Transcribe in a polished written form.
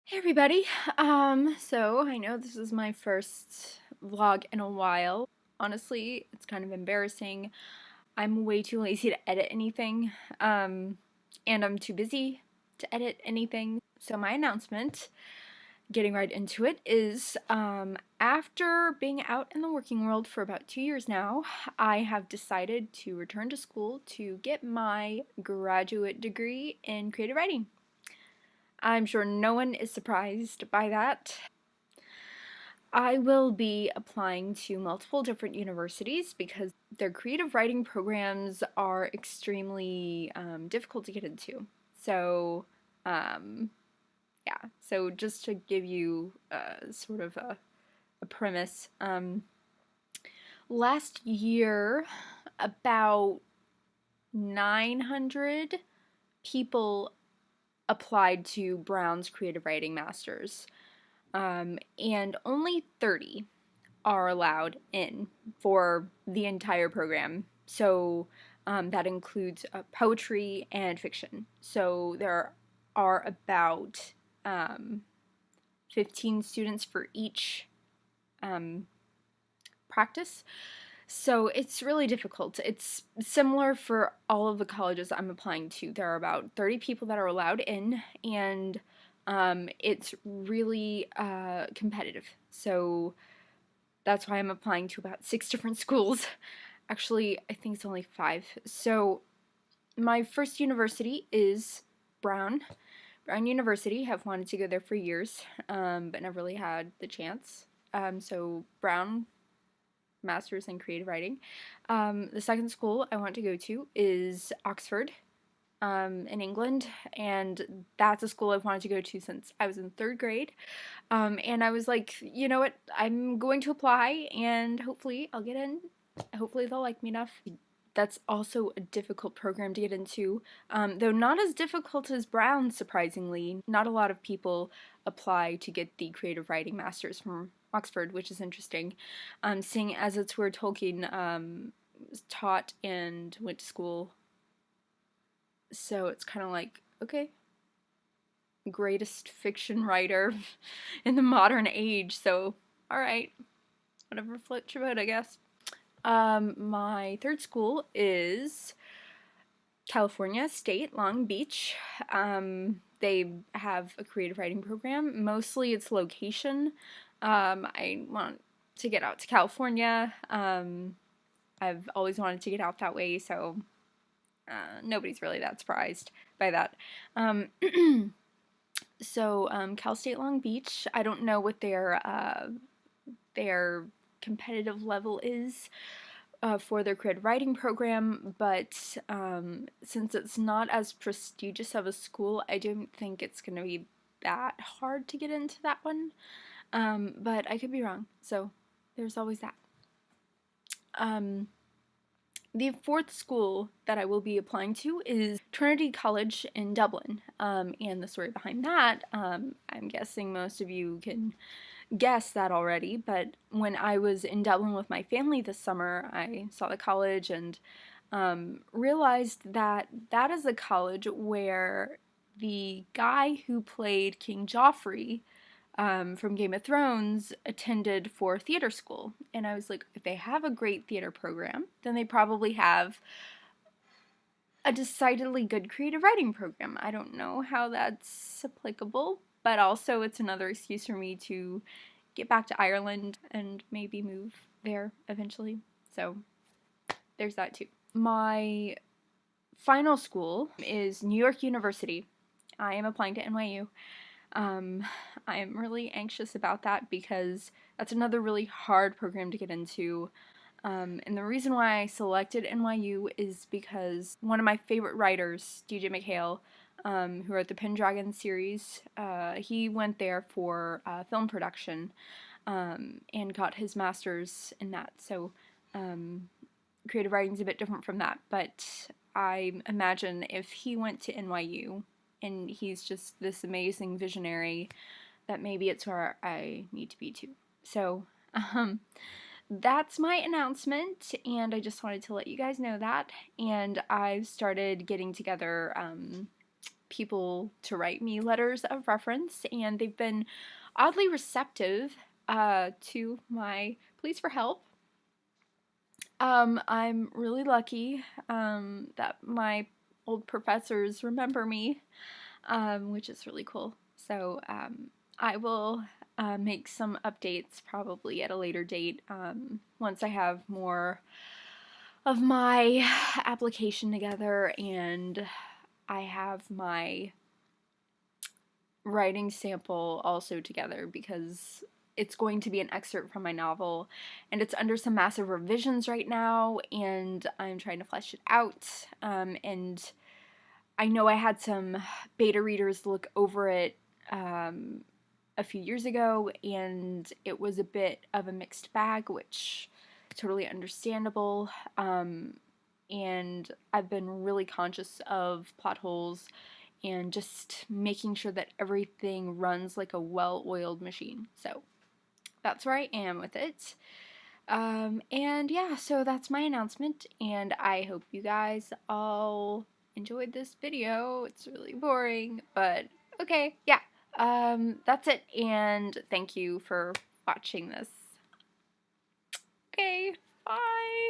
Hey everybody. So I know this is my first vlog in a while. Honestly, it's kind of embarrassing. I'm way too lazy to edit anything. And I'm too busy to edit anything. So my announcement, getting right into it, is after being out in the working world for about 2 years now, I have decided to return to school to get my graduate degree in creative writing. I'm sure no one is surprised by that. I will be applying to multiple different universities because their creative writing programs are extremely difficult to get into. So, um, yeah, so just to give you sort of a premise, last year about 900 people applied to Brown's Creative Writing Masters, and only 30 are allowed in for the entire program. So that includes poetry and fiction. So there are about 15 students for each um, practice. So it's really difficult. It's similar for all of the colleges I'm applying to. There are about 30 people that are allowed in, and it's really competitive. So that's why I'm applying to about 6 different schools. Actually, I think it's only 5. So my first university is Brown. Brown University. Have wanted to go there for years, but never really had the chance. So Brown Masters in Creative Writing. The second school I want to go to is Oxford, in England, and that's a school I've wanted to go to since I was in 3rd grade. And I was like, you know what, I'm going to apply and hopefully I'll get in. Hopefully they'll like me enough. That's also a difficult program to get into, though not as difficult as Brown, surprisingly. Not a lot of people apply to get the creative writing masters from Oxford, which is interesting, seeing as it's where Tolkien taught and went to school. So it's kind of like, okay, greatest fiction writer in the modern age, so alright, whatever floats your boat, I guess. My third school is California State, Long Beach. They have a creative writing program. Mostly it's location. I want to get out to California. I've always wanted to get out that way, so nobody's really that surprised by that. So Cal State Long Beach, I don't know what their competitive level is for their creative writing program, but since it's not as prestigious of a school, I don't think it's going to be that hard to get into that one. But I could be wrong, so there's always that. The fourth school that I will be applying to is Trinity College in Dublin, and the story behind that, I'm guessing most of you can guess that already, but when I was in Dublin with my family this summer, I saw the college and realized that that is the college where the guy who played King Joffrey from Game of Thrones attended for theater school. And I was like, if they have a great theater program, then they probably have a decidedly good creative writing program. I don't know how that's applicable, but also it's another excuse for me to get back to Ireland and maybe move there eventually. So there's that too. My final school is New York University. I am applying to NYU. I am really anxious about that because that's another really hard program to get into. And the reason why I selected NYU is because one of my favorite writers, DJ McHale, who wrote the Pendragon series, he went there for film production and got his master's in that. So creative writing is a bit different from that, but I imagine if he went to NYU and he's just this amazing visionary, that maybe it's where I need to be too. So, that's my announcement, and I just wanted to let you guys know that. And I've started getting together people to write me letters of reference, and they've been oddly receptive to my pleas for help. I'm really lucky that my old professors remember me, which is really cool. So I will make some updates probably at a later date once I have more of my application together and I have my writing sample also together, because it's going to be an excerpt from my novel and it's under some massive revisions right now and I'm trying to flesh it out. And I know I had some beta readers look over it a few years ago and it was a bit of a mixed bag, which is totally understandable. And I've been really conscious of plot holes and just making sure that everything runs like a well-oiled machine. So that's where I am with it. And yeah, so that's my announcement, and I hope you guys all enjoyed this video. It's really boring, but okay, yeah. That's it, and thank you for watching this. Okay, bye!